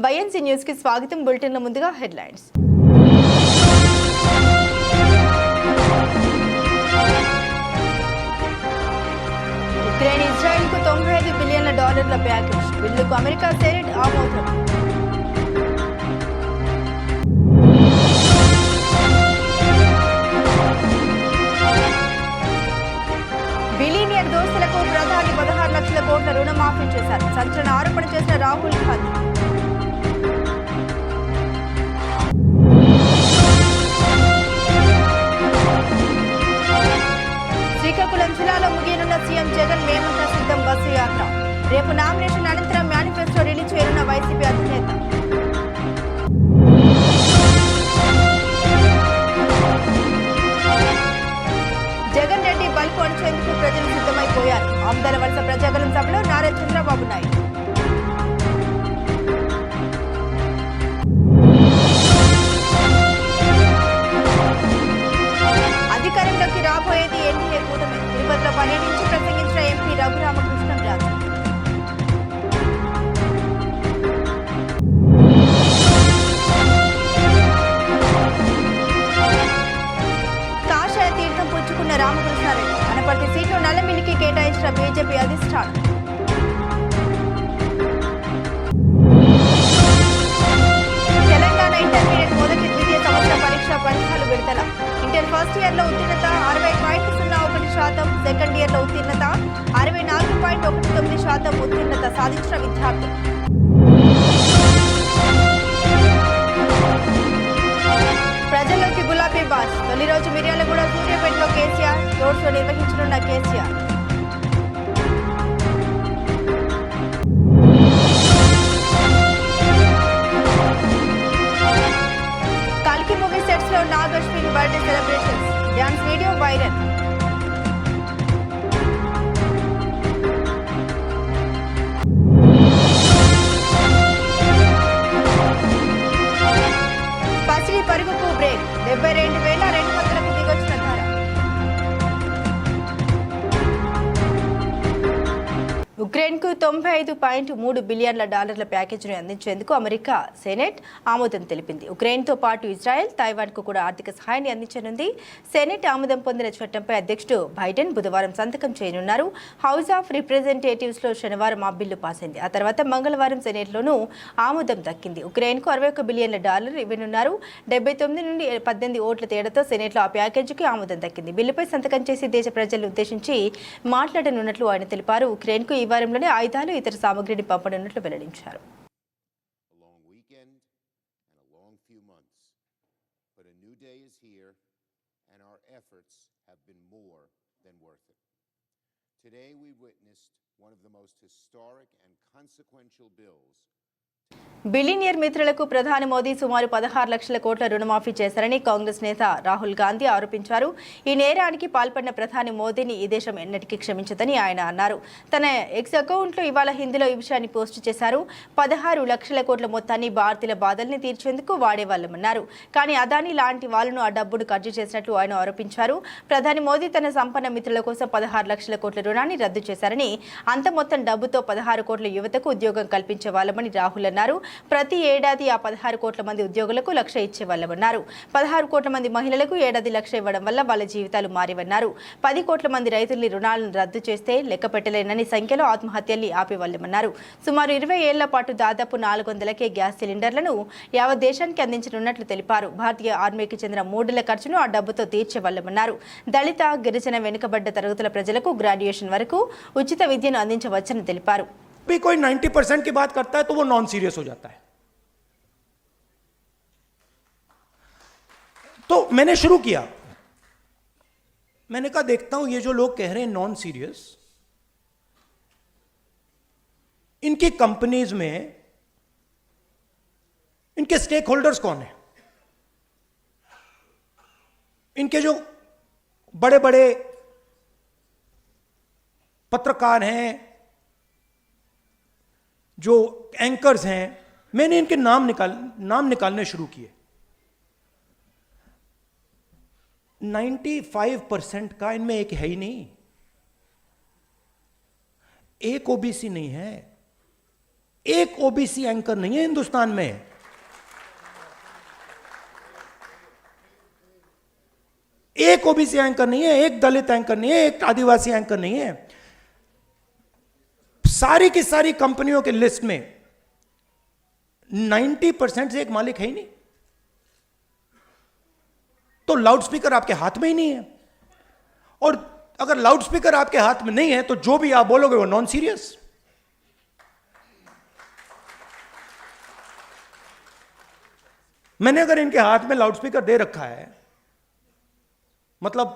YNC news కి స్వాగతం. బులెటిన్ల ముందుగా హెడ్లైన్స్. ఉక్రెయిన్ ఇజ్రాయెల్ కు $95 బిలియన్ల ప్యాకేజ్. బిల్లుకు అమెరికా సెనెట్ ఆమోదం. బిలియనియర్ దోస్తులకు ప్రధాని 16 లక్షల కోట్ల రుణమాఫీ చేశారు. సంచలన ఆరోపణ చేసిన రాహుల్ గాంధీ. శ్రీకాకుళం జిల్లాలో ముగియనున్న సీఎం జగన్ మేమంతా సిద్ధం బస్సు యాత్ర. రేపు నామినేషన్ అనంతరం మేనిఫెస్టో రిలీజ్ చేయనున్న వైసీపీ అధినేత. జగన్ రెడ్డి బల్కు అణచేందుకు ప్రజలు సిద్ధమైపోయారు. ఆమదాల వలస ప్రజాగలం సభలో నారా చంద్రబాబు నాయుడు. అధికారంలోకి రాబోయేది ఎన్డీఏ కూటమి. తిరుపతిలో పర్యటించి ప్రసంగించిన ఎంపీ రఘురామకృష్ణంరాజు. కాషాయ తీర్థం పుచ్చుకున్న రామకృష్ణారెడ్డి. అనపర్తి సీట్లు నల్లమిల్లికి కేటాయించిన బీజేపీ అధిష్టానం. తెలంగాణ ఇంటర్మీడియట్ మొదటి ద్వితీయ సంవత్సర పరీక్షా ఫలితాలు విడుదల. ఇంటర్ ఫస్ట్ ఇయర్ లో ఉత్తీర్ణత 60.01%, సెకండ్ ఇయర్ లో ఉత్తీర్ణత 64.19% ఉత్తీర్ణత సాధించిన విద్యార్థులు. ప్రజల్లోకి గులాబీ బాస్. తొలి రోజు మిర్యాలగూడ సూర్యాపేటలో కేసీఆర్ రోడ్ షో నిర్వహించనున్న కేసీఆర్. కల్కి మూవీ సెట్స్ లో Nag Ashwin birthday celebrations. Dance video viral. పసిడి పరుగుకు బ్రేక్. 72,200కు దిగొచ్చిన ధర. ఉక్రెయిన్ కు $95.3 బిలియన్ల ప్యాకేజీని అందించేందుకు అమెరికా సెనెట్ ఆమోదం తెలిపింది. ఉక్రెయిన్ తో పాటు ఇజ్రాయెల్, తైవాన్ కు కూడా ఆర్థిక సహాయాన్ని అందించనుంది. సెనెట్ ఆమోదం పొందిన చట్టంపై అధ్యక్షుడు బైడెన్ బుధవారం సంతకం చేయనున్నారు. హౌస్ ఆఫ్ రిప్రజెంటేటివ్స్ లో శనివారం ఆ బిల్లు పాస్ అయింది. ఆ తర్వాత మంగళవారం సెనెట్ లోనూ ఆమోదం దక్కింది. ఉక్రెయిన్ కు $61 బిలియన్ల ఇవ్వనున్నారు. 79 నుండి 18 ఓట్ల తేడాతో సెనెట్ లో ఆ ప్యాకేజీకి ఆమోదం దక్కింది. బిల్లుపై సంతకం చేసి దేశ ప్రజలను ఉద్దేశించి మాట్లాడనున్నట్లు ఆయన తెలిపారు. ఉక్రెయిన్ కు ఈ వారంలోనే ఆయుధాలు, ఇతర సామగ్రిని పంపనున్నట్లు వెల్లడించారు. Today we witnessed one of the most historic and consequential bills. Billionaire మిత్రులకు ప్రధాని మోదీ సుమారు 16 లక్షల కోట్ల రుణమాఫీ చేశారని కాంగ్రెస్ నేత రాహుల్ గాంధీ ఆరోపించారు. ఈ నేరానికి పాల్పడిన ప్రధాని మోదీని ఈ దేశం ఎన్నటికీ క్షమించదని ఆయన అన్నారు. తన ఎక్స్ అకౌంట్లో ఇవాళ హిందీలో ఈ విషయాన్ని పోస్టు చేశారు. 16 లక్షల కోట్ల మొత్తాన్ని భారతీయుల బాధల్ని తీర్చేందుకు వాడేవాళ్లమన్నారు. కానీ అదానీ లాంటి వాళ్లను ఆ డబ్బును ఖర్చు చేసినట్లు ఆయన ఆరోపించారు. ప్రధాని మోదీ తన సంపన్న మిత్రుల కోసం 16 లక్షల కోట్ల రుణాన్ని రద్దు చేశారని, అంత మొత్తం డబ్బుతో 16 కోట్ల యువతకు ఉద్యోగం కల్పించే వాళ్ళమని రాహుల్ అన్నారు. ప్రతి ఏడాది ఆ 16 కోట్ల మంది ఉద్యోగులకు లక్ష ఇచ్చేవాళ్లమన్నారు. 16 కోట్ల మంది మహిళలకు ఏడాది లక్ష ఇవ్వడం వల్ల వాళ్ళ జీవితాలు మారివన్నారు. 10 కోట్ల మంది రైతుల్ని రుణాలను రద్దు చేస్తే లెక్క పెట్టలేనని సంఖ్యలో ఆత్మహత్యల్ని ఆపేవాళ్లమన్నారు. సుమారు 20 ఏళ్ల పాటు దాదాపు 400కే గ్యాస్ సిలిండర్లను యావత్ దేశానికి అందించనున్నట్లు తెలిపారు. భారతీయ ఆర్మీకి చెందిన 3 ఏళ్ల ఖర్చును ఆ డబ్బుతో తీర్చేవాళ్లమన్నారు. దళిత, గిరిజన, వెనుకబడ్డ తరగతుల ప్రజలకు గ్రాడ్యుయేషన్ వరకు ఉచిత విద్యను అందించవచ్చని తెలిపారు. भी कोई 90% की बात करता है तो वो नॉन सीरियस हो जाता है. तो मैंने शुरू किया, मैंने कहा देखता हूं ये जो लोग कह रहे हैं नॉन सीरियस, इनकी कंपनीज में इनके स्टेक होल्डर्स कौन है, इनके जो बड़े बड़े पत्रकार हैं, जो एंकर्स हैं, मैंने इनके नाम निकालने शुरू किए. 95% का इनमें एक है ही नहीं, 1 OBC नहीं है, 1 OBC नहीं है, एक ओबीसी एंकर नहीं है हिंदुस्तान में। एक ओबीसी एंकर नहीं है, एक दलित एंकर नहीं है, एक आदिवासी एंकर नहीं है। सारी की सारी कंपनियों के लिस्ट में 90% से एक मालिक है ही नहीं। तो लाउडस्पीकर आपके हाथ में ही नहीं है, और अगर लाउडस्पीकर आपके हाथ में नहीं है तो जो भी आप बोलोगे वो नॉन सीरियस। मैंने अगर इनके हाथ में लाउडस्पीकर दे रखा है, मतलब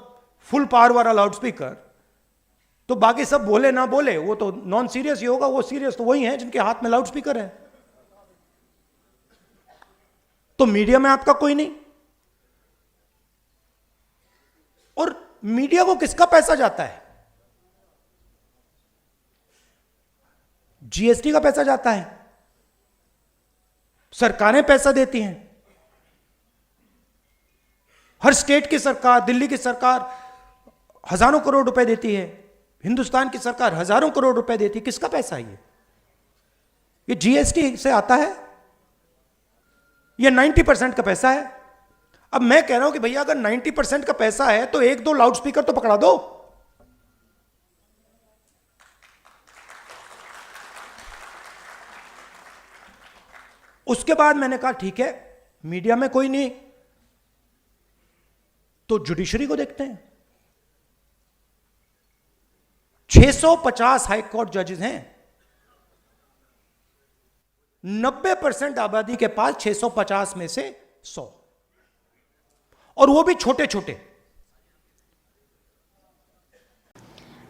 फुल पावर वाला लाउडस्पीकर, तो बाकी सब बोले ना बोले वो तो नॉन सीरियस ही होगा। वो सीरियस तो वही है जिनके हाथ में लाउडस्पीकर है। तो मीडिया में आपका कोई नहीं। और मीडिया को किसका पैसा जाता है? जीएसटी का पैसा जाता है, सरकारें पैसा देती हैं। हर स्टेट की सरकार, दिल्ली की सरकार हजारों करोड़ रुपए देती है, हिंदुस्तान की सरकार हजारों करोड़ रुपए देती है। किसका पैसा है ये जीएसटी से आता है, ये 90% का पैसा है। अब मैं कह रहा हूं कि भैया अगर 90% का पैसा है तो एक दो लाउडस्पीकर तो पकड़ा दो। उसके बाद मैंने कहा ठीक है, मीडिया में कोई नहीं तो जुडिशरी को देखते हैं। 650 हाई कोर्ट जजेस हैं, 90% आबादी के पास 650 में से 100, और वो भी छोटे छोटे।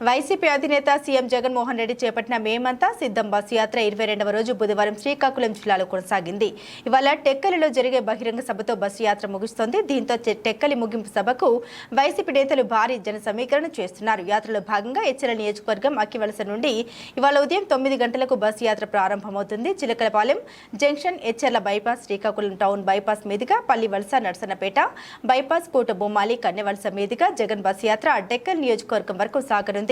వైసీపీ అధినేత సీఎం జగన్మోహన్ రెడ్డి చేపట్టిన మేమంతా సిద్ధం బస్సు యాత్ర 22వ రోజు బుధవారం శ్రీకాకుళం జిల్లాలో కొనసాగింది. ఇవాళ టెక్కలిలో జరిగే బహిరంగ సభతో బస్సు యాత్ర ముగుస్తోంది. దీంతో టెక్కలి ముగింపు సభకు వైసీపీ నేతలు భారీ జన సమీకరణ చేస్తున్నారు. యాత్రలో భాగంగా ఎచ్చెల నియోజకవర్గం అక్కివలస నుండి ఇవాళ ఉదయం 9 గంటలకు బస్సు యాత్ర ప్రారంభమవుతుంది. Chilakalapalem junction, Etcherla bypass, Srikakulam town bypass మీదుగా పల్లివలస, నర్సన్నపేట బైపాస్, కోటబొమ్మాలి, కన్నెవలస మీదుగా జగన్ బస్సు యాత్ర టెక్కల్ నియోజకవర్గం వరకు సాగనుంది.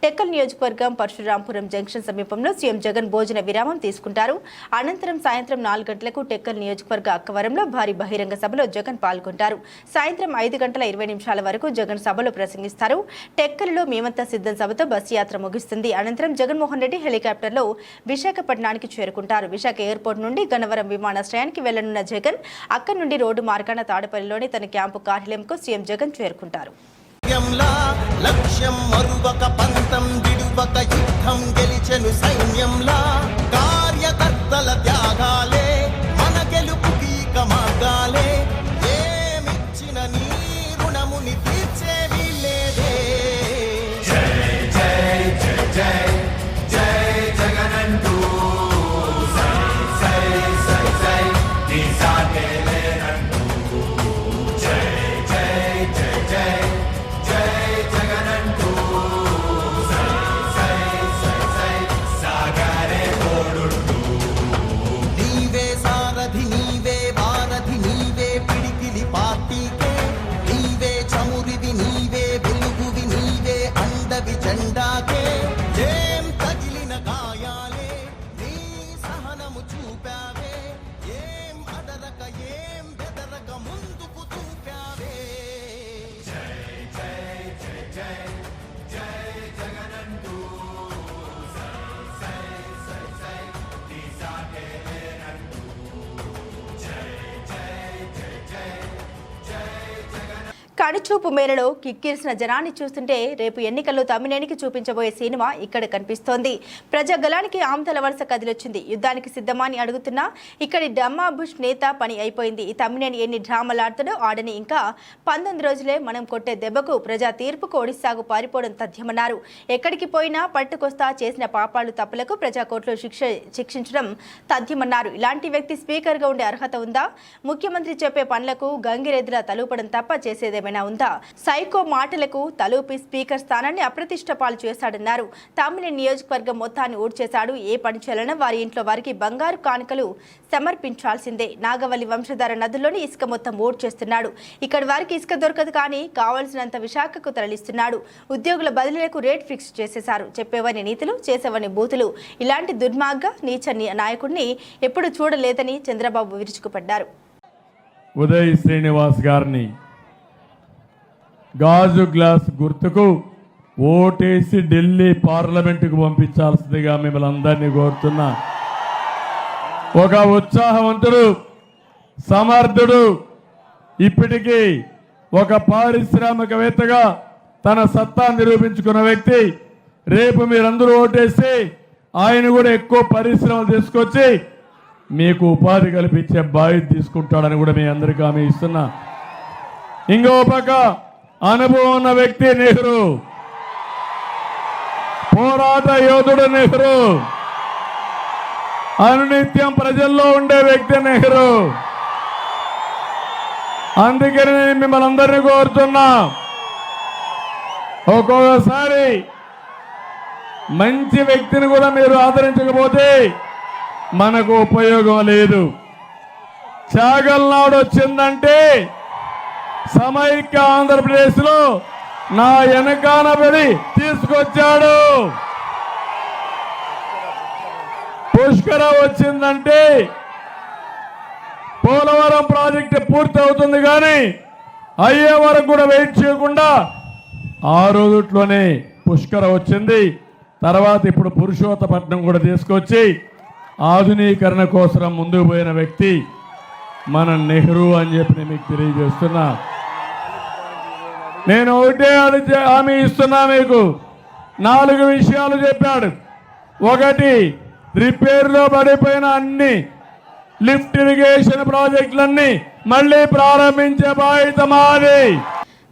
టెక్కల్ నియోజకవర్గం పరశురాంపురం జంక్షన్ సమీపంలో సీఎం జగన్ భోజన విరామం తీసుకుంటారు. అనంతరం సాయంత్రం 4 గంటలకు టెక్కల్ నియోజకవర్గ అక్కవరంలో భారీ బహిరంగ సభలో జగన్ పాల్గొంటారు. సాయంత్రం 5 గంటల 20 నిమిషాల వరకు జగన్ సభలో ప్రసంగిస్తారు. టెక్కలిలో మేమంతా సిద్ధం సభతో బస్సు యాత్ర ముగుస్తుంది. అనంతరం జగన్మోహన్ రెడ్డి హెలికాప్టర్లో విశాఖపట్నానికి చేరుకుంటారు. విశాఖ ఎయిర్పోర్ట్ నుండి గన్నవరం విమానాశ్రయానికి వెళ్లనున్న జగన్ అక్కడి నుండి రోడ్డు మార్గాన తాడపల్లిలోని తన క్యాంపు కార్యాలయంకు సీఎం జగన్ చేరుకుంటారు. లక్ష్యం మరువక పంతం విడువక యుద్ధం గెలిచెను సైన్యంలా కార్యకర్తల త్యాగాలే మన గెలుపుకి మార్గాలే ఏమిచ్చిన నీ రుణముని తీర్చేవి లేదే. జై జై జై జై జై జగనంటూ సై సై సై సై నీ సాటే లేనంటూ జై జై జై జై ఏం తగిలిన గాయాలే నీ సహనము చూపావే, ఏం అదరక ఏం బెదరక ముందుకు చూపావే. జై జై జై జై జై జగనంటూ సై సై సై సై నీ సాటే లేనంటూ జై జై జై జై జై జగన్. కనుచూపు మేరలో కిక్కిరిసిన జనాన్ని చూస్తుంటే రేపు ఎన్నికల్లో తమ్మినేనికి చూపించబోయే సినిమా ఇక్కడ కనిపిస్తోంది. ప్రజాగలానికి ఆమతల వలస కదిలొచ్చింది. యుద్ధానికి సిద్ధమని అడుగుతున్నా ఇక్కడి డమ్మా బుష్ నేత పని అయిపోయింది. ఈ తమ్మినేని ఎన్ని డ్రామాలాడుతాడో ఆడని. ఇంకా 19 రోజులే మనం కొట్టే దెబ్బకు ప్రజా తీర్పుకు ఒడిశాకు పారిపోవడం తథ్యమన్నారు. ఎక్కడికి పోయినా పట్టుకొస్తా, చేసిన పాపాలు తప్పులకు ప్రజా కోర్టులో శిక్షించడం తథ్యమన్నారు. ఇలాంటి వ్యక్తి స్పీకర్గా ఉండే అర్హత ఉందా? ముఖ్యమంత్రి చెప్పే పనులకు గంగిరెద్దులా తలూపడం తప్ప చేసేదేమైనా ఏమైనా ఉందా? సైకో మాటలకు తలూపి స్పీకర్ స్థానాన్ని అప్రతిష్ట పాలు చేశాడన్నారు. తామిని నియోజకవర్గం మొత్తాన్ని ఊడ్చేశాడు. ఏ పని చేయాలన్నా వారి ఇంట్లో వారికి బంగారు కానుకలు సమర్పించాల్సిందే. నాగవల్లి వంశధార నదుల్లోని ఇసుక మొత్తం ఊడ్చేస్తున్నాడు. ఇక్కడ వారికి ఇసుక దొరకదు, కానీ కావాల్సినంత విశాఖకు తరలిస్తున్నాడు. ఉద్యోగుల బదిలీలకు రేట్ ఫిక్స్ చేసేశారు. చెప్పేవని నీతులు, చేసేవని బూతులు. ఇలాంటి దుర్మార్గ నీచ నాయకుడిని ఎప్పుడు చూడలేదని చంద్రబాబు విరుచుకుపడ్డారు. ఉదయ్ శ్రీనివాస్ గారిని గాజు గ్లాస్ గుర్తుకు ఓటేసి ఢిల్లీ పార్లమెంటుకు పంపించాల్సిందిగా మిమ్మల్ని అందరినీ కోరుతున్నా. ఒక ఉత్సాహవంతుడు, సమర్థుడు, ఇప్పటికీ ఒక పారిశ్రామికవేత్తగా తన సత్తా నిరూపించుకున్న వ్యక్తి. రేపు మీరందరూ ఓటేసి ఆయన కూడా ఎక్కువ పరిశ్రమలు తీసుకొచ్చి మీకు ఉపాధి కల్పించే బాధ్యత తీసుకుంటాడని కూడా మీ అందరికీ హామీ ఇస్తున్నా. ఇంకో పక్క అనుభవం ఉన్న వ్యక్తి నెహ్రూ, పోరాట యోధుడు నెహ్రూ, అనునిత్యం ప్రజల్లో ఉండే వ్యక్తి నెహ్రూ. అందుకని నేను మిమ్మల్ని అందరినీ కోరుతున్నా, ఒక్కొక్కసారి మంచి వ్యక్తిని కూడా మీరు ఆదరించకపోతే మనకు ఉపయోగం లేదు. చాగల్నాడు వచ్చిందంటే సమైక్య ఆంధ్రప్రదేశ్లో నా వెనకాన పడి తీసుకొచ్చాడు. పుష్కర వచ్చిందంటే పోలవరం ప్రాజెక్టు పూర్తి అవుతుంది, కానీ అయ్యే వరకు కూడా వెయిట్ చేయకుండా ఆ రోజుట్లోనే పుష్కర వచ్చింది. తర్వాత ఇప్పుడు పురుషోత్తపట్నం కూడా తీసుకొచ్చి ఆధునీకరణ కోసం ముందుకు పోయిన వ్యక్తి మన నెహ్రూ అని చెప్పి నేను మీకు తెలియజేస్తున్నా. నేను ఒకటే హామీ ఇస్తున్నా మీకు. 4 విషయాలు చెప్పాడు. ఒకటి, రిపేర్లో పడిపోయిన అన్ని లిఫ్ట్ ఇరిగేషన్ ప్రాజెక్టులన్నీ మళ్ళీ ప్రారంభించే బాధ్యత మాది.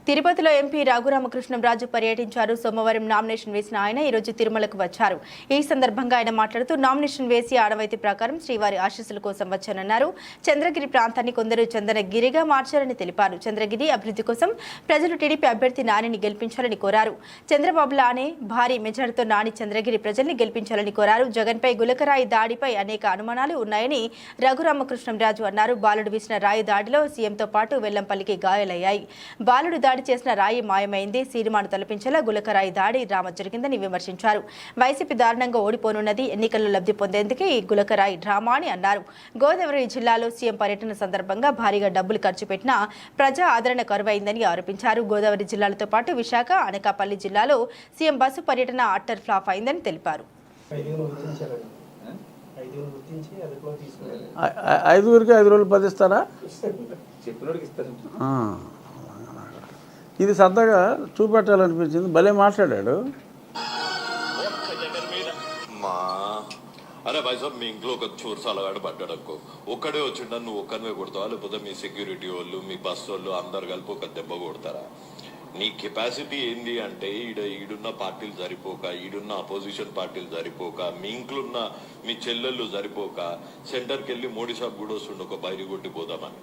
తిరుపతిలో ఎంపీ రఘురామకృష్ణంరాజు పర్యటించారు. సోమవారం నామినేషన్ వేసిన ఆయన ఈరోజు తిరుమలకు వచ్చారు. ఈ సందర్భంగా ఆయన మాట్లాడుతూ నామినేషన్ వేసి ఆడవైతే ప్రకారం శ్రీవారి ఆశీస్సుల కోసం వచ్చానన్నారు. చంద్రగిరి ప్రాంతాన్ని కొందరు చందనగిరిగా మార్చారని తెలిపారు. చంద్రగిరి అభివృద్ధి కోసం ప్రజలు టీడీపీ అభ్యర్థి నానిని గెలిపించాలని కోరారు. చంద్రబాబు లానే భారీ మెజార్టీతో నాని చంద్రగిరి ప్రజల్ని గెలిపించాలని కోరారు. జగన్పై గులకరాయి దాడిపై అనేక అనుమానాలు ఉన్నాయని రఘురామకృష్ణంరాజు అన్నారు. బాలుడు వీసిన రాయి దాడిలో సీఎంతో పాటు వెల్లంపల్లికి గాయాలయ్యాయి. బాలుడు దాడి చేసిన రాయి మాయమైంది. సినిమాను తలపించేలా గులకరాయి దాడి డ్రామా జరిగిందని విమర్శించారు. వైసీపీ దారుణంగా ఓడిపోనున్నది. ఎన్నికల్లో లబ్ధి పొందేందుకే ఈ గులకరాయి డ్రామా అని అన్నారు. గోదావరి జిల్లాలో సీఎం పర్యటన సందర్భంగా భారీగా డబ్బులు ఖర్చు పెట్టినా ప్రజా ఆదరణ కరువైందని ఆరోపించారు. గోదావరి జిల్లాలతో పాటు విశాఖ, అనకాపల్లి జిల్లాలో సీఎం బస్సు పర్యటన అట్టర్ ఫ్లాప్ అయిందని తెలిపారు. 5 రోజులు 10 ఇస్తారా? ఇది సరదాగా చూపెట్టాలనిపించింది. భలే మాట్లాడాడు. అరే భాయ్ సాబ్, మీ ఇంట్లో ఒక చోరు సలగాడు పడ్డాడు అనుకో, ఒక్కడే వచ్చిండ నువ్వు ఒక్కరివే కొడతావా, లేకపోతే మీ సెక్యూరిటీ వాళ్ళు, మీ బస్ వాళ్ళు అందరు కలిపి ఒక దెబ్బ కొడతారా? నీ కెపాసిటీ ఏంది అంటే ఈడున్న పార్టీలు సరిపోక, ఈడున్న అపోజిషన్ పార్టీలు సరిపోక, మీ ఇంట్లో ఉన్న మీ చెల్లెళ్ళు సరిపోక సెంటర్కి వెళ్ళి మోడీ సాబ్ కూడా వస్తుండే ఒక బైరి కొట్టి పోదామని.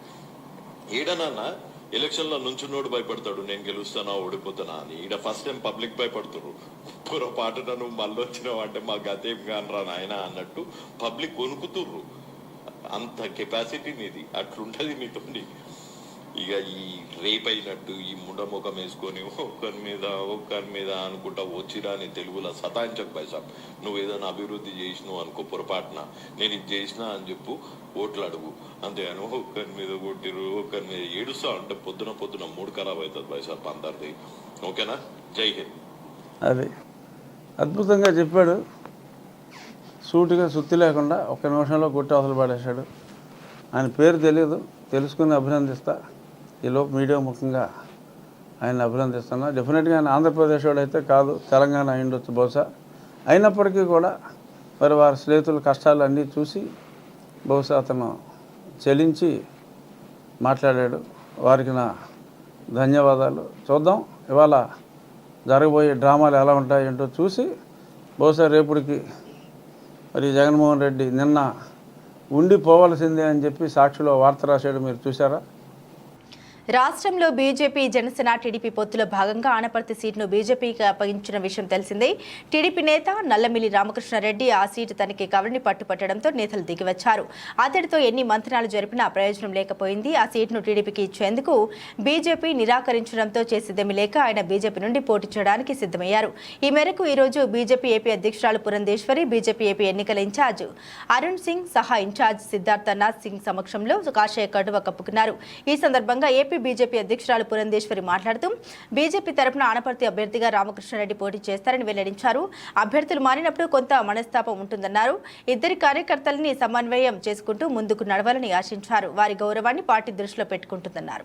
ఈడనన్నా ఎలక్షన్లో నుంచున్నోడు భయపడతాడు, నేను గెలుస్తానా ఓడిపోతానా అని. ఈడ ఫస్ట్ టైం పబ్లిక్ భయపడుతున్నారు. పొరపాటున నువ్వు మళ్ళీ వచ్చినావు అంటే మా గతేం కానరా నాయన అన్నట్టు పబ్లిక్ వణుకుతుర్రు. అంత కెపాసిటీ నీది, అట్లుంటది నీతోని. ఇక ఈ రేప్ అయినట్టు ఈ ముండముఖం వేసుకొని ఒక్కరి మీద అనుకుంటా వచ్చిరా అని తెలుగులో సతాయించక పైసాబ్. నువ్వు ఏదైనా అభివృద్ధి చేసినావు అనుకో, పొరపాటున నేను ఇది చేసినా అని చెప్పు, ఓట్లు అడుగు. అంతేగాని ఒక్కరి మీద కొట్టిరు, ఒక్కరి మీద ఏడుస్తా అంటే పొద్దున మూడు ఖరాబ్ అవుతుంది పైసాబ్ అందరిది. ఓకేనా? జై హింద్. అది అద్భుతంగా చెప్పాడు. సూటిగా సుత్తి లేకుండా 1 నిమిషంలో కొట్టి అవసరం పడేశాడు. ఆయన పేరు తెలియదు, తెలుసుకుని అభినందిస్తా. ఈలోపు మీడియా ముఖ్యంగా ఆయన అభినందిస్తున్నా. డెఫినెట్గా ఆయన ఆంధ్రప్రదేశ్ వాడు అయితే కాదు, తెలంగాణ అయిండొచ్చు బహుశా. అయినప్పటికీ కూడా మరి వారి స్నేహితుల కష్టాలు అన్నీ చూసి బహుశా అతను చెలించి మాట్లాడాడు. వారికి నా ధన్యవాదాలు. చూద్దాం ఇవాళ జరగబోయే డ్రామాలు ఎలా ఉంటాయి ఏంటో చూసి బహుశా రేపుడికి మరి జగన్మోహన్ రెడ్డి నిన్న ఉండిపోవలసిందే అని చెప్పి సాక్షిలో వార్త రాశాడు, మీరు చూసారా? రాష్ట్రంలో బీజేపీ జనసేన టీడీపీ పొత్తులో భాగంగా ఆనపర్తి సీటును బీజేపీకి అప్పగించిన విషయం తెలిసిందే. టీడీపీ నేత నల్లమిల్లి రామకృష్ణారెడ్డి ఆ సీటు తనకి కావాలని పట్టుపట్టడంతో నేతలు దిగివచ్చారు. అతడితో ఎన్ని మంత్రాలు జరిపినా ప్రయోజనం లేకపోయింది. ఆ సీటును టీడీపీకి ఇచ్చేందుకు బీజేపీ నిరాకరించడంతో చేసేదేమీ లేక ఆయన బీజేపీ నుండి పోటీ చేయడానికి సిద్ధమయ్యారు. ఈ మేరకు ఈ రోజు బీజేపీ ఏపీ అధ్యక్షురాలు పురంధేశ్వరి, బీజేపీ ఏపీ ఎన్నికల ఇన్ఛార్జ్ అరుణ్ సింగ్ సహా ఇన్ఛార్జ్ సిద్ధార్థనాథ్ సింగ్ సమక్షంలో కాషాయ కండువా కప్పుకున్నారు. ఈ సందర్భంగా ఏపీ బీజేపీ అధ్యక్షురాలు పురంధేశ్వరి మాట్లాడుతూ బీజేపీ తరపున ఆనపర్తి అభ్యర్థిగా రామకృష్ణారెడ్డి పోటీ చేస్తారని వెల్లడించారు. అభ్యర్థులు మారినప్పుడు కొంత మనస్తాపం ఉంటుందన్నారు. ఇద్దరి కార్యకర్తలని సమన్వయం చేసుకుంటూ ముందుకు నడవాలని ఆశించారు. వారి గౌరవాన్ని పార్టీ దృష్టిలో పెట్టుకుంటుందన్నారు.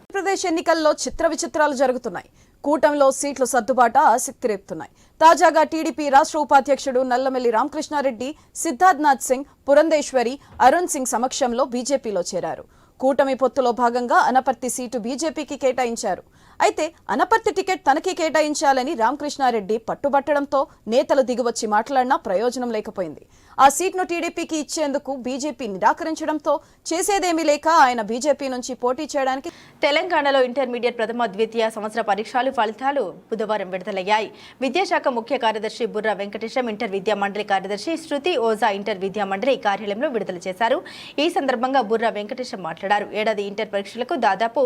ఆంధ్రప్రదేశ్ ఎన్నికల్లో చిత్ర విచిత్రాలు జరుగుతున్నాయి. కూటమిలో సీట్ల సర్దుబాటు ఆసక్తి రేపుతున్నాయి. తాజాగా టీడీపీ రాష్ట్ర ఉపాధ్యక్షుడు నల్లమిల్లి రామకృష్ణారెడ్డి, సిద్ధార్థనాథ్ సింగ్, పురంధేశ్వరి, అరుణ్ సింగ్ సమక్షంలో బీజేపీలో చేరారు. కూటమి పొత్తులో భాగంగా అనపర్తి సీటు బీజేపీకి కేటాయించారు. అయితే అనపర్తి టికెట్ తనకి కేటాయించాలని రామకృష్ణారెడ్డి పట్టుబట్టడంతో నేతలు దిగివచ్చి మాట్లాడినా ప్రయోజనం లేకపోయింది. ఆ సీట్ను టీడీపీకి ఇచ్చేందుకు బీజేపీ నిరాకరించడంతో చేసేదేమీ లేక ఆయన బీజేపీ నుంచి పోటీ చేయడానికి తెలంగాణలో ఇంటర్మీడియట్ ప్రథమ ద్వితీయ సంవత్సర పరీక్షల ఫలితాలు బుధవారం విడుదలయ్యాయి. విద్యాశాఖ ముఖ్య కార్యదర్శి బుర్రా వెంకటేశం, ఇంటర్ విద్యా మండలి కార్యదర్శి శృతి ఓజా ఇంటర్ విద్యా మండలి కార్యాలయంలో విడుదల చేశారు. ఈ సందర్భంగా బుర్రా వెంకటేశం మాట్లాడారు. ఏడాది ఇంటర్ పరీక్షలకు దాదాపు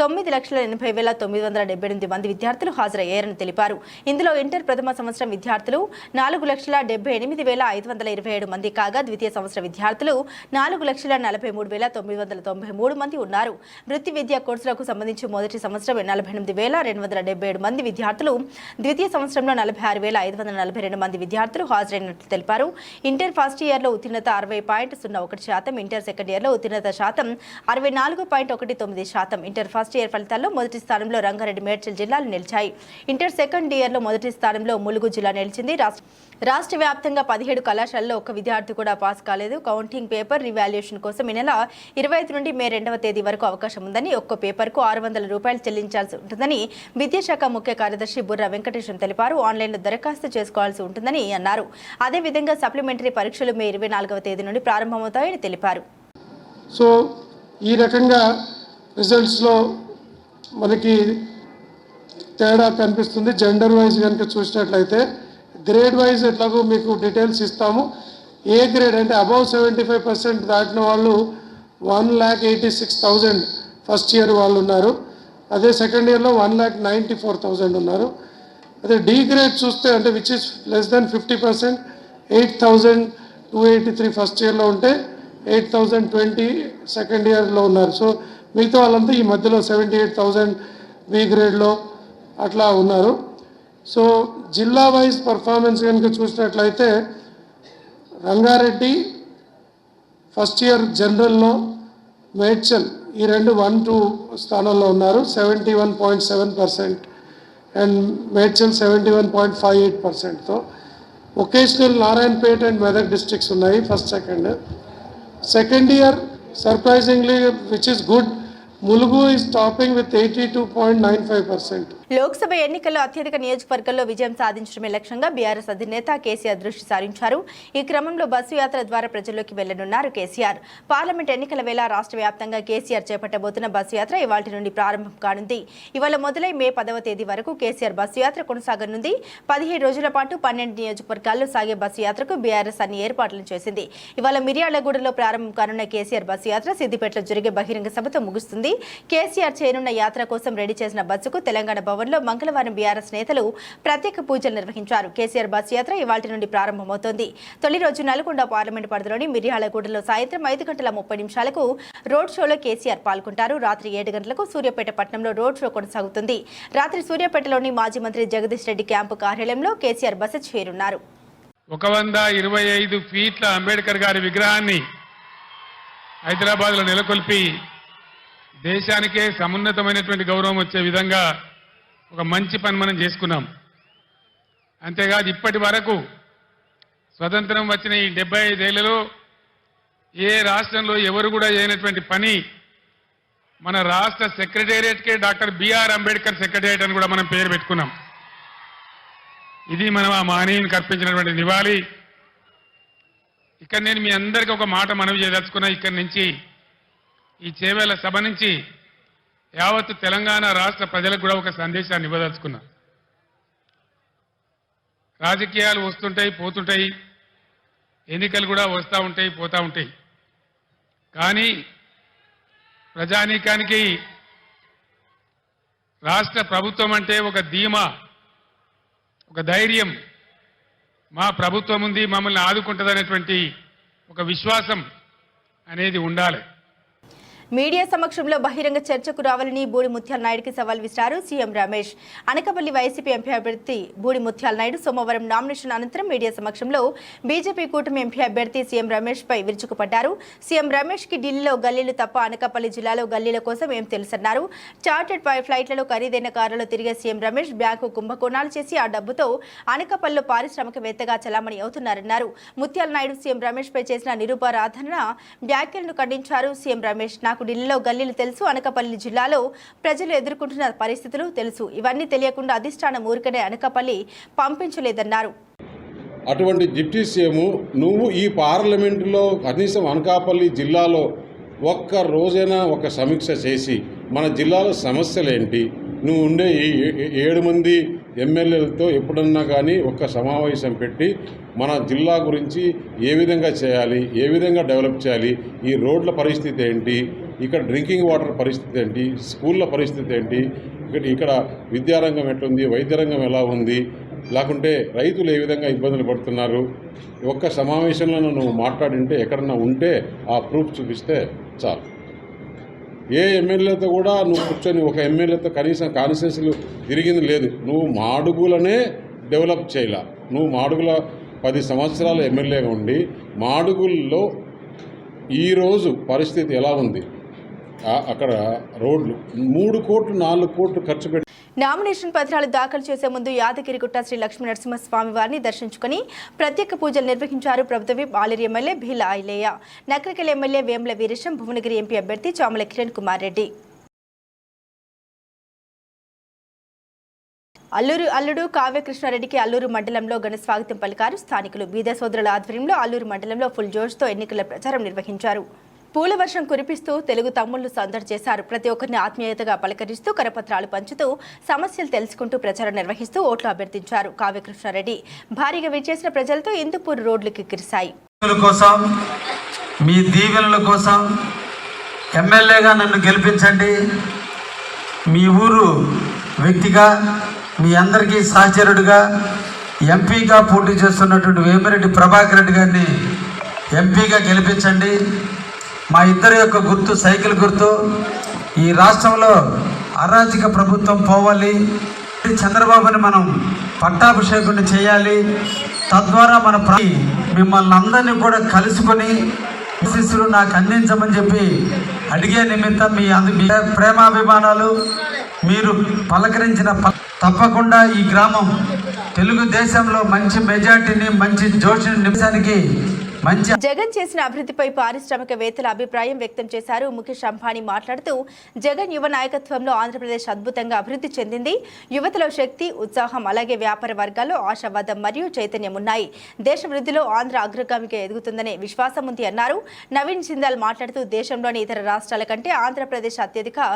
9,80,978 మంది విద్యార్థులు హాజరయ్యారని తెలిపారు. ఇందులో ఇంటర్ ప్రథమ సంవత్సరం విద్యార్థులు 4,78,527 మంది కాగా ద్వితీయ సంవత్సర విద్యార్థులు 4,43,993 మంది ఉన్నారు. వృత్తి విద్యా కోర్సులకు సంబంధించి మొదటి సంవత్సరం 48,277 మంది విద్యార్థులు, ద్వితీయ సంవత్సరంలో 46,542 మంది విద్యార్థులు హాజరైనట్లు తెలిపారు. ఇంటర్ ఫస్ట్ ఇయర్లో ఉత్తీర్ణత 60.01%, ఇంటర్ సెకండ్ ఇయర్లో ఉత్తీర్ణత శాతం 64.19%. ఇంటర్ ఫస్ట్ ఇయర్ ఫలితాల్లో మొదటి స్థానంలో రంగారెడ్డి, మేడ్చల్ జిల్లాలు నిలిచాయి. ఇంటర్ సెకండ్ ఇయర్లో మొదటి స్థానంలో ములుగు జిల్లా నిలిచింది. రాష్ట్ర వ్యాప్తంగా 17 కళాశాలలో ఒక్క విద్యార్థి కూడా పాస్ కాలేదు. కౌంటింగ్ పేపర్ రివాల్యుయేషన్ కోసం ఈ నెల 25 నుండి మే 2వ తేదీ వరకు అవకాశం ఉందని, ఒక్క పేపర్కు 600 రూపాయలు చెల్లించాల్సి ఉంటుందని విద్యాశాఖ ముఖ్య కార్యదర్శి బుర్రా వెంకటేశం తెలిపారు. ఆన్లైన్లో దరఖాస్తు చేసుకోవాల్సి ఉంటుందని అన్నారు. అదేవిధంగా సప్లిమెంటరీ పరీక్షలు మే 24వ తేదీ నుండి ప్రారంభమవుతాయని తెలిపారు. సో ఈ రకంగా రిజల్ట్స్లో మనకి తేడా కనిపిస్తుంది. జెండర్ వైజ్ కనుక చూసినట్లయితే గ్రేడ్ వైజ్ ఎట్లాగో మీకు డీటెయిల్స్ ఇస్తాము. ఏ గ్రేడ్ అంటే అబౌవ్ 75% దాటిన వాళ్ళు 1,86,000 ఫస్ట్ ఇయర్ వాళ్ళు ఉన్నారు. అదే సెకండ్ ఇయర్లో 1,94,000 ఉన్నారు. అదే డి గ్రేడ్ చూస్తే అంటే which is less than 50%, 8,283 first ఇయర్లో ఉంటే 8,020 సెకండ్ ఇయర్లో ఉన్నారు. సో మిగతా వాళ్ళంతా ఈ మధ్యలో 78,000 బి గ్రేడ్లో అట్లా ఉన్నారు. సో జిల్లా వైజ్ పర్ఫార్మెన్స్ కనుక చూసినట్లయితే రంగారెడ్డి ఫస్ట్ ఇయర్ జనరల్లో, మేడ్చల్ ఈ రెండు 1-2 స్థానాల్లో ఉన్నారు 71.7% అండ్ మేడ్చల్ 71.58%తో. Vocational Narayanpet and Medak districts ఉన్నాయి first second year surprisingly which is good, Mulugu is topping with 82.95%. Lok Sabha ఎన్నికల్లో అత్యధిక నియోజకవర్గాల్లో విజయం సాధించడమే లక్ష్యంగా బీఆర్ఎస్ అధినేత కేసీఆర్ దృష్టి సారించారు. ఈ క్రమంలో బస్సు యాత్ర ద్వారా ప్రజల్లోకి వెళ్లనున్నారు కేసీఆర్. పార్లమెంట్ ఎన్నికల వేళ రాష్ట్ర వ్యాప్తంగా కేసీఆర్ చేపట్టబోతున్న బస్సు యాత్ర ఇవాళ నుండి ప్రారంభం కానుంది. ఇవాళ మొదలై మే 10వ తేదీ వరకు కేసీఆర్ బస్సు యాత్ర కొనసాగనుంది. 17 రోజుల పాటు 12 నియోజకవర్గాల్లో సాగే బస్సు యాత్రకు బీఆర్ఎస్ అన్ని ఏర్పాట్లను చేసింది. ఇవాళ మిర్యాలగూడలో ప్రారంభం కానున్న కేసీఆర్ బస్సు యాత్ర సిద్దిపేటలో జరిగే బహిరంగ సభతో ముగుస్తుంది. కేసీఆర్ చేరున్న యాత్ర కోసం రెడీ చేసిన బస్సుకు తెలంగాణ భవన్లో మంగళవారం బీఆర్ఎస్ నేతలు ప్రత్యేక పూజలు నిర్వహించారు. కేసీఆర్ బస్సు యాత్ర ఇవాల్టి నుండి ప్రారంభమవుతోంది. తొలి రోజు నల్గొండ పార్లమెంట్ పరిధిలోని మిర్యాలగూడలో సాయంత్రం 5:30 రోడ్ షోలో కేసీఆర్ పాల్గొంటారు. రాత్రి 7 గంటలకు సూర్యాపేట పట్టణంలో రోడ్ షో కొనసాగుతుంది. రాత్రి సూర్యాపేటలోని మాజీ మంత్రి జగదీష్ రెడ్డి క్యాంపు కార్యాలయంలో కేసీఆర్ బస్సు చేరున్నారు. 125 ఫీట్ల అంబేద్కర్ గారి విగ్రహాన్ని హైదరాబాద్లో నెలకొల్పి దేశానికే సమున్నతమైనటువంటి గౌరవం వచ్చే విధంగా ఒక మంచి పని మనం చేసుకున్నాం. అంతేకాదు ఇప్పటి వరకు స్వతంత్రం వచ్చిన ఈ 75 ఏళ్లలో ఏ రాష్ట్రంలో ఎవరు కూడా చేయనటువంటి పని మన రాష్ట్ర సెక్రటేరియట్కే డాక్టర్ బిఆర్ అంబేద్కర్ సెక్రటేరియట్ అని కూడా మనం పేరు పెట్టుకున్నాం. ఇది మనం ఆ మహనీయునికి అర్పించినటువంటి నివాళి. ఇక్కడ నేను మీ అందరికీ ఒక మాట మనవి చేయదలుచుకున్నా. ఇక్కడి నుంచి ఈ చేవేళ్ల సభ నుంచి యావత్తు తెలంగాణ రాష్ట్ర ప్రజలకు కూడా ఒక సందేశాన్ని ఇవ్వదలుచుకున్నా. రాజకీయాలు వస్తుంటాయి పోతుంటాయి, ఎన్నికలు కూడా వస్తూ ఉంటాయి పోతూ ఉంటాయి. కానీ ప్రజానీకానికి రాష్ట్ర ప్రభుత్వం అంటే ఒక ధీమా, ఒక ధైర్యం, మా ప్రభుత్వం ఉంది మమ్మల్ని ఆదుకుంటుందనేటువంటి ఒక విశ్వాసం అనేది ఉండాలి. మీడియా సమక్షంలో బహిరంగ చర్చకు రావాలని బూడి ముత్యాల నాయుడుకి సవాల్ విసిరారు CM Ramesh. Anakapalli YCP MP అభ్యర్థి బూడి ముత్యాల నాయుడు సోమవారం నామినేషన్ అనంతరం మీడియా సమక్షంలో బీజేపీ కూటమి ఎంపీ అభ్యర్థి సీఎం రమేష్ పై విరుచుకుపడ్డారు. సీఎం రమేష్ కి ఢిల్లీలో గల్లీలు తప్ప అనకాపల్లి జిల్లాలో గల్లీల కోసం ఏం తెలుసన్నారు. చార్టెడ్ ఫ్లైట్లలో ఖరీదైన కారులో తిరిగే సీఎం రమేష్ బ్యాంకు కుంభకోణాలు చేసి ఆ డబ్బుతో అనకాపల్లిలో పారిశ్రామికవేత్తగా చలామణి అవుతున్నారన్నారు. ముత్యాల నాయుడు సీఎం రమేష్ పై చేసిన నిరూపరాధన వ్యాఖ్యలను ఖండించారు. సీఎం రమేష్ నాకు ఢిల్లీలో గల్లీలు తెలుసు, అనకాపల్లి జిల్లాలో ప్రజలు ఎదుర్కొంటున్న పరిస్థితులు తెలుసు, ఇవన్నీ తెలియకుండా అధిష్టానం ఊరికనే అనకాపల్లి పంపించలేదన్నారు. అటువంటి డిప్యూటీ సీఎం నువ్వు ఈ పార్లమెంటులో కనీసం అనకాపల్లి జిల్లాలో ఒక్క రోజైనా ఒక సమీక్ష చేసి మన జిల్లాలో సమస్యలేంటి, నువ్వు ఉండే 7 మంది ఎమ్మెల్యేలతో ఎప్పుడన్నా కానీ ఒక్క సమావేశం పెట్టి మన జిల్లా గురించి ఏ విధంగా చేయాలి, ఏ విధంగా డెవలప్ చేయాలి, ఈ రోడ్ల పరిస్థితి ఏంటి, ఇక్కడ డ్రింకింగ్ వాటర్ పరిస్థితి ఏంటి, స్కూళ్ళ పరిస్థితి ఏంటి, ఇక్కడ విద్యారంగం ఎట్లుంది, వైద్య రంగం ఎలా ఉంది, లేకుంటే రైతులు ఏ విధంగా ఇబ్బందులు పడుతున్నారు, ఒక్క సమావేశంలో నువ్వు మాట్లాడింటే ఎక్కడన్నా ఉంటే ఆ ప్రూఫ్ చూపిస్తే చాలు. ఏ ఎమ్మెల్యేతో కూడా నువ్వు కూర్చొని ఒక ఎమ్మెల్యేతో కనీసం కాన్స్టిట్యున్సీలు తిరిగింది లేదు. నువ్వు మాడుగులనే డెవలప్ చేయాల. నువ్వు మాడుగుల 10 సంవత్సరాల ఎమ్మెల్యేగా ఉండి మాడుగుల్లో ఈరోజు పరిస్థితి ఎలా ఉంది, అక్కడ రోడ్లు 3 కోట్లు 4 కోట్లు ఖర్చు పెట్టి నామినేషన్ పత్రాలు దాఖలు చేసే ముందు యాదగిరిగుట్ట శ్రీ లక్ష్మీ నరసింహస్వామి వారిని దర్శించుకుని ప్రత్యేక పూజలు నిర్వహించారు ప్రభుత్వ whip Aleru MLA Bheela Ailaiah, Nakrekal MLA Vemula Veeresham, Bhuvanagiri MP అభ్యర్థి చామల కిరణ్ కుమార్ రెడ్డి. అల్లూరు అల్లుడు కావ్యకృష్ణారెడ్డికి అల్లూరు మండలంలో ఘన స్వాగతం పలికారు స్థానికులు. బీద సోదరుల ఆధ్వర్యంలో అల్లూరు మండలంలో ఫుల్ జోష్తో ఎన్నికల ప్రచారం నిర్వహించారు. పూల వర్షం కురిపిస్తూ తెలుగు తమ్ముళ్లు సందడి చేశారు. ప్రతి ఒక్కరిని ఆత్మీయతగా పలకరిస్తూ కరపత్రాలు పంచుతూ సమస్యలు తెలుసుకుంటూ ప్రచారం నిర్వహిస్తూ ఓట్లు అభ్యర్థించారు. కావ్యకృష్ణారెడ్డి భారీగా విచ్చేసిన ప్రజలతో ఇందుపూర్ రోడ్లకు కిరిశాయి. కోసం మీ దీవెనల కోసం ఎమ్మెల్యేగా నన్ను గెలిపించండి. మీ ఊరు వ్యక్తిగా మీ అందరికీ సహచరుడిగా ఎంపీగా పోటీ చేస్తున్నటువంటి వేమిరెడ్డి ప్రభాకర్ రెడ్డి గారిని ఎంపీగా గెలిపించండి. మా ఇద్దరి యొక్క గుర్తు సైకిల్ గుర్తు. ఈ రాష్ట్రంలో అరాజక ప్రభుత్వం పోవాలి, చంద్రబాబుని మనం పట్టాభిషేకుని చేయాలి. తద్వారా మన మిమ్మల్ని అందరినీ కూడా కలుసుకొని శిష్యులు నాకు అందించమని చెప్పి అడిగే నిమిత్తం మీ ప్రేమాభిమానాలు మీరు పలకరించిన తప్పకుండా ఈ గ్రామం తెలుగుదేశంలో మంచి మెజార్టీని మంచి జోషిని నిమిషానికి జగన్ చేసిన అభివృద్ధిపై పారిశ్రామికవేత్తల అభిప్రాయం వ్యక్తం చేశారు. ముఖేష్ అంబానీ మాట్లాడుతూ జగన్ యువ నాయకత్వంలో ఆంధ్రప్రదేశ్ అద్భుతంగా అభివృద్ధి చెందింది. యువతలో శక్తి, ఉత్సాహం, అలాగే వ్యాపార వర్గాల్లో ఆశావాదం మరియు చైతన్యం ఉన్నాయి. దేశ వృద్ధిలో ఆంధ్ర అగ్రగామిగా ఎదుగుతుందనే విశ్వాసం ఉంది అన్నారు. నవీన్ సిందాల్ మాట్లాడుతూ దేశంలోని ఇతర రాష్ట్రాల కంటే ఆంధ్రప్రదేశ్ అత్యధిక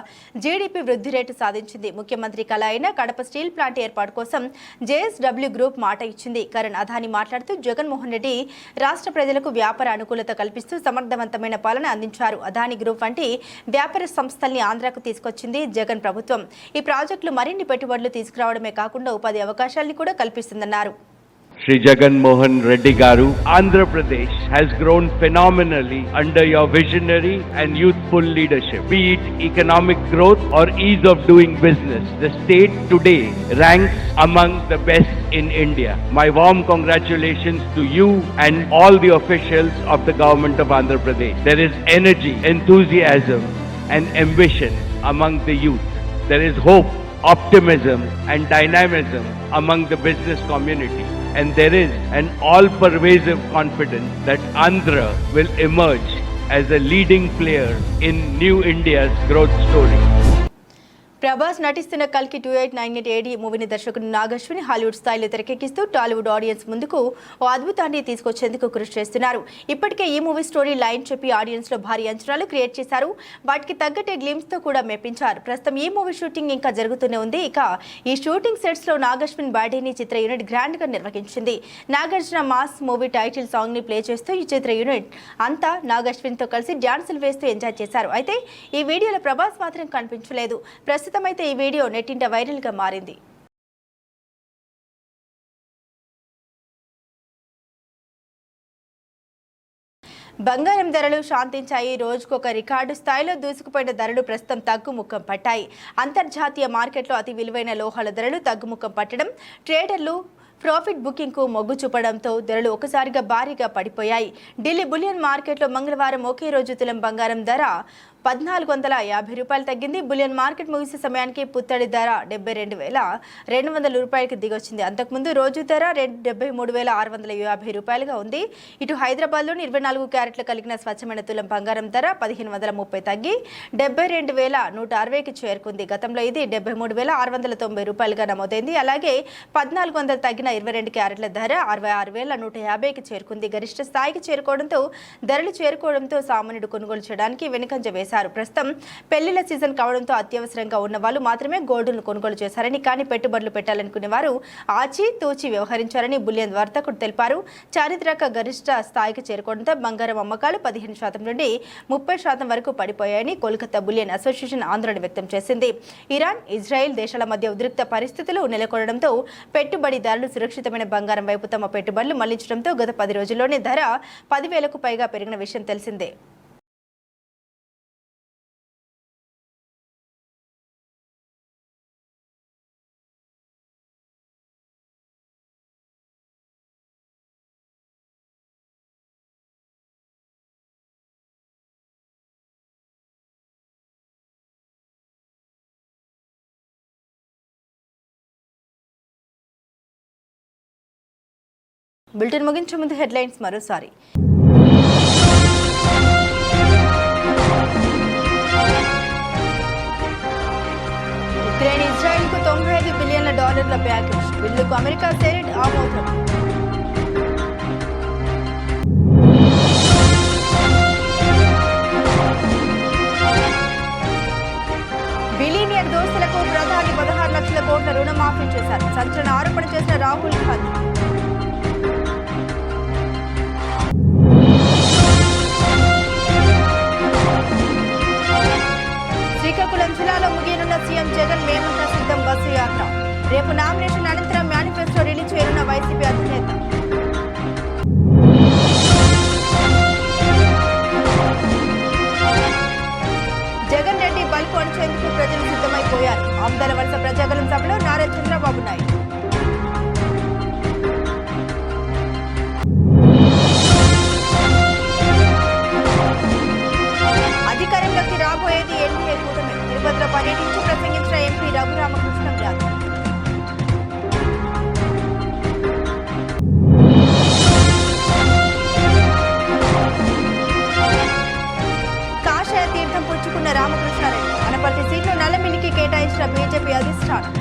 జీడీపీ వృద్ధి రేటు సాధించింది. ముఖ్యమంత్రి కళ అయిన కడప స్టీల్ ప్లాంట్ ఏర్పాటు కోసం జేఎస్డబ్ల్యూ గ్రూప్ మాట ఇచ్చింది. కరణ్ అదానీ మాట్లాడుతూ జగన్మోహన్ రెడ్డి రాష్ట్ర ప్రజలకు వ్యాపార అనుకూలత కల్పిస్తూ సమర్థవంతమైన పాలన అందించారు. అదానీ గ్రూప్ వంటి వ్యాపార సంస్థల్ని ఆంధ్రాకు తీసుకొచ్చింది జగన్ ప్రభుత్వం. ఈ ప్రాజెక్టులు మరిన్ని పెట్టుబడులు తీసుకురావడమే కాకుండా ఉపాధి అవకాశాలను కూడా కల్పిస్తుందన్నారు. Shri Jagan Mohan Reddy Garu, Andhra Pradesh has grown phenomenally under your visionary and youthful leadership. Be it economic growth or ease of doing business, the state today ranks among the best in India. My warm congratulations to you and all the officials of the government of Andhra Pradesh. There is energy, enthusiasm and ambition among the youth. There is hope, optimism and dynamism among the business community. And there is an all-pervasive confidence that Andhra will emerge as a leading player in New India's growth story. Prabhas నటిస్తున్న కల్కి 2898 AD మూవీని దర్శకుడు Nagashwini Hollywood స్థాయిలో తెరకెక్కిస్తూ Tollywood audience ముందుకు ఓ అద్భుతాన్ని తీసుకొచ్చేందుకు కృషి చేస్తున్నారు. ఇప్పటికే ఈ మూవీ స్టోరీ లైన్ చెప్పి ఆడియన్స్ లో భారీ అంచనాలు క్రియేట్ చేశారు. వాటికి తగ్గట్టే గ్లిమ్స్ తో కూడా మెప్పించారు. ప్రస్తుతం ఈ మూవీ షూటింగ్ ఇంకా జరుగుతూనే ఉంది. ఇక ఈ షూటింగ్ సెట్స్ లో నాగశ్విన్ బర్త్డేని చిత్ర యూనిట్ గ్రాండ్ గా నిర్వహించింది. Nagarjuna mass movie title song ని ప్లే చేస్తూ ఈ చిత్ర యూనిట్ అంతా నాగశ్విన్ తో కలిసి డాన్సులు వేస్తూ ఎంజాయ్ చేశారు. అయితే ఈ వీడియోలో ప్రభాస్ మాత్రం కనిపించలేదు. ప్రస్తుతం అయితే ఈ వీడియో నెట్టింట వైరల్ గా మారింది. బంగారం ధరలు శాంతించాయి. రోజుకొక రికార్డు స్థాయిలో దూసుకుపోయిన ధరలు ప్రస్తుతం తగ్గుముఖం పట్టాయి. అంతర్జాతీయ మార్కెట్లో అతి విలువైన లోహాల ధరలు తగ్గుముఖం పట్టడం, ట్రేడర్లు ప్రాఫిట్ బుకింగ్ కు మొగ్గు చూపడంతో ధరలు ఒకసారిగా భారీగా పడిపోయాయి. ఢిల్లీ బులియన్ మార్కెట్లో మంగళవారం ఒకే రోజు తులం బంగారం ధర 1450 రూపాయలు తగ్గింది. బులియన్ మార్కెట్ ముగిసే సమయానికి పుత్తడి ధర 72,200 రూపాయలకి దిగొచ్చింది. అంతకుముందు రోజు ధర 73,650 రూపాయలుగా ఉంది. ఇటు హైదరాబాద్లోని 24 క్యారెట్లు కలిగిన స్వచ్ఛమైన తులం బంగారం ధర 1530 తగ్గి 72,160కి చేరుకుంది. గతంలో ఇది 73,690 రూపాయలుగా నమోదైంది. అలాగే 1400 తగ్గిన 22 క్యారెట్ల ధర 66,150కి చేరుకుంది. గరిష్ట స్థాయికి చేరుకోవడంతో ధరలు చేరుకోవడంతో సామాన్యుడు కొనుగోలు చేయడానికి వెనుకంజ వేశారు. ప్రస్తుతం పెళ్లిళ్ల సీజన్ కావడంతో అత్యవసరంగా ఉన్న వాళ్ళు మాత్రమే గోల్డ్ను కొనుగోలు చేశారని, కానీ పెట్టుబడులు పెట్టాలనుకునే వారు ఆచి తూచి వ్యవహరించారని బులియన్ వర్తకుడు తెలిపారు. చారిత్రక గరిష్ట స్థాయికి చేరుకోవడంతో బంగారం అమ్మకాలు 15% నుండి 30% వరకు పడిపోయాయని కోల్కతా బులియన్ అసోసియేషన్ ఆందోళన వ్యక్తం చేసింది. ఇరాన్, ఇజ్రాయెల్ దేశాల మధ్య ఉద్రిక్త పరిస్థితులు నెలకొనడంతో పెట్టుబడిదారులు సురక్షితమైన బంగారం వైపు తమ పెట్టుబడులు మళ్లించడంతో గత 10 రోజుల్లోనే ధర 10,000కు పైగా పెరిగిన విషయం తెలిసిందే. బులెటిన్ ముగించే ముందు హెడ్లైన్స్ మరోసారి. ఉక్రెయిన్ ఇజ్రాయెల్కు $95 బిలియన్ల ప్యాకేజ్ బిల్లుకు అమెరికా సెనెట్ ఆమోదం. బిలియనియర్ దోస్తులకు ప్రధాని 16 లక్షల కోట్ల రుణమాఫీ చేశారు. సంచలన ఆరోపణ చేసిన రాహుల్ గాంధీ. శ్రీకాకుళం జిల్లాలో ముగియనున్న సీఎం జగన్ మేమంతా సిద్ధం బస్సు యాత్ర. రేపు నామినేషన్ అనంతరం మేనిఫెస్టో రిలీజ్ చేయనున్న వైసీపీ అధినేత. జగన్ రెడ్డి బల్పు అణచేందుకు ప్రజలు సిద్ధమైపోయారు. ఆమ్దాల వలస ప్రజాగలం సభలో నారా చంద్రబాబు నాయుడు. అధికారంలోకి రాబోయేది ఎన్డీఏ కూటమి. తిరుపతిలో పర్యటించి ప్రసంగించిన ఎంపీ రఘురామకృష్ణంరాజు. కాషాయ తీర్థం పుచ్చుకున్న రామకృష్ణారెడ్డి. అనపర్తి సీట్లు నల్లమిల్లికి కేటాయించిన బీజేపీ అధిష్టానం.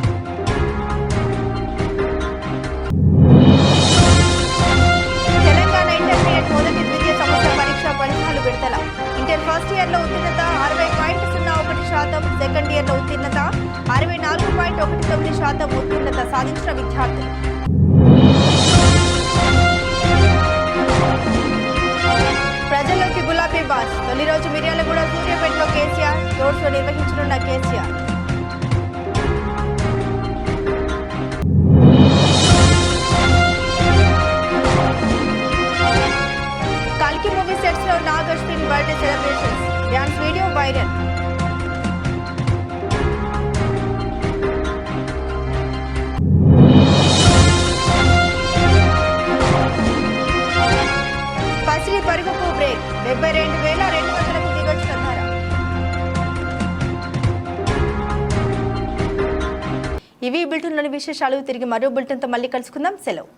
తెలంగాణ ఇంటర్మీడియట్ మొదటి ద్వితీయ సంవత్సర పరీక్ష ఫలితాలు విడుదల. ఇంటర్ ఫస్ట్ ఇయర్ లో ఉత్తీర్ణత 60.01%, సెకండ్ ఇయర్ లో ఉత్తీర్ణత 64.19% ఉత్తీర్ణత సాధించిన విద్యార్థులు. ప్రజల్లోకి గులాబీ బాస్. తొలి రోజు మిర్యాలగూడ సూర్యాపేటలో కేసీఆర్ రోడ్ షో నిర్వహించనున్న కేసీఆర్. కల్కి మూవీ సెట్స్ లో Nag Ashwin birthday celebrations. Dance video viral. పసిడి పరుగుకు బ్రేక్. 72,200కు దిగొచ్చిన ధర. ఇవి బులెటిన్లోని విశేషాలు. తిరిగి మరో బులెటిన్తో మళ్ళీ కలుసుకుందాం. సెలవు.